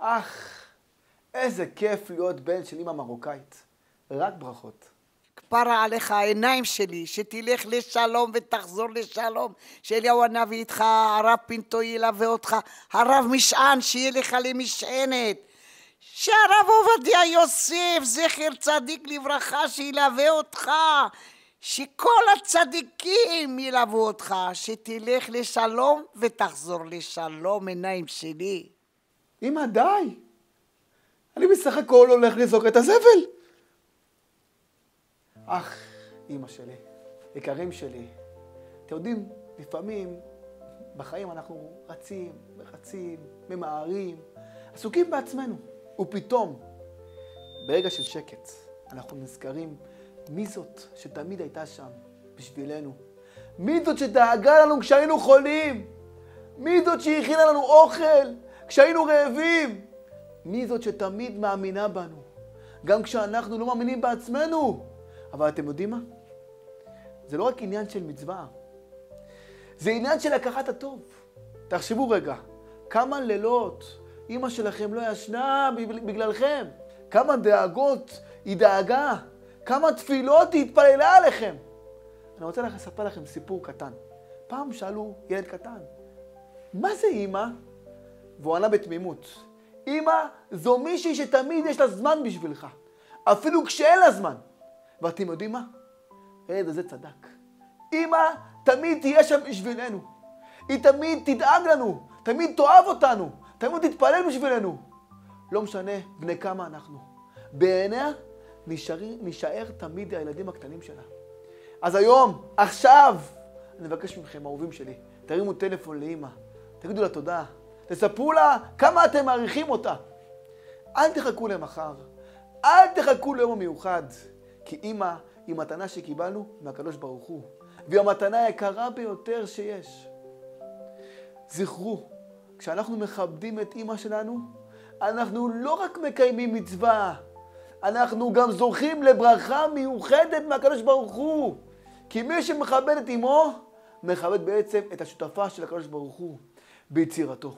אך, איזה כיף להיות בן של אמא מרוקאית. רק ברכות. כפרה עליך העיניים שלי, שתלך לשלום ותחזור לשלום, שאליהו הנביא איתך, הרב פינטו ילווה אותך, הרב משען שיהיה לך למשענת, שהרב עובדיה יוסף זכר צדיק לברכה שילווה אותך, שכל הצדיקים ילוו אותך, שתלך לשלום ותחזור לשלום. עיניים שלי. אמא, די. אני בסך הכל הולך לזרוק את הזבל. אך, אמא שלי, יקרים שלי, אתם יודעים, לפעמים בחיים אנחנו רצים, ממהרים, עסוקים בעצמנו, ופתאום, ברגע של שקט, אנחנו נזכרים מי זאת שתמיד הייתה שם בשבילנו, מי זאת שדאגה לנו כשהיינו חולים, מי זאת שהכינה לנו אוכל כשהיינו רעבים, מי זאת שתמיד מאמינה בנו, גם כשאנחנו לא מאמינים בעצמנו. אבל אתם יודעים מה? זה לא רק עניין של מצווה. זה עניין של לקחת הטוב. תחשבו רגע, כמה לילות אמא שלכם לא ישנה בגללכם. כמה דאגות היא דאגה. כמה תפילות היא התפללה עליכם. אני רוצה לספר לכם סיפור קטן. פעם שאלו ילד קטן, מה זה אמא? והוא ענה בתמימות. אמא זו מישהי שתמיד יש לה זמן בשבילך. אפילו כשאין לה זמן. ואתם יודעים מה? הילד הזה צדק. אמא תמיד תהיה שם בשבילנו. היא תמיד תדאג לנו, תמיד תאהב אותנו, תמיד תתפלל בשבילנו. לא משנה בני כמה אנחנו. בעיניה נשאר תמיד הילדים הקטנים שלה. אז היום, עכשיו, אני מבקש מכם, אהובים שלי, תרימו טלפון לאמא, תגידו לה תודה, תספרו לה כמה אתם מעריכים אותה. אל תחכו למחר, אל תחכו ליום המיוחד. כי אמא היא מתנה שקיבלנו מהקדוש ברוך הוא, והיא המתנה היקרה ביותר שיש. זכרו, כשאנחנו מכבדים את אמא שלנו, אנחנו לא רק מקיימים מצווה, אנחנו גם זוכים לברכה מיוחדת מהקדוש ברוך הוא. כי מי שמכבד את אמו, מכבד בעצם את השותפה של הקדוש ברוך הוא ביצירתו.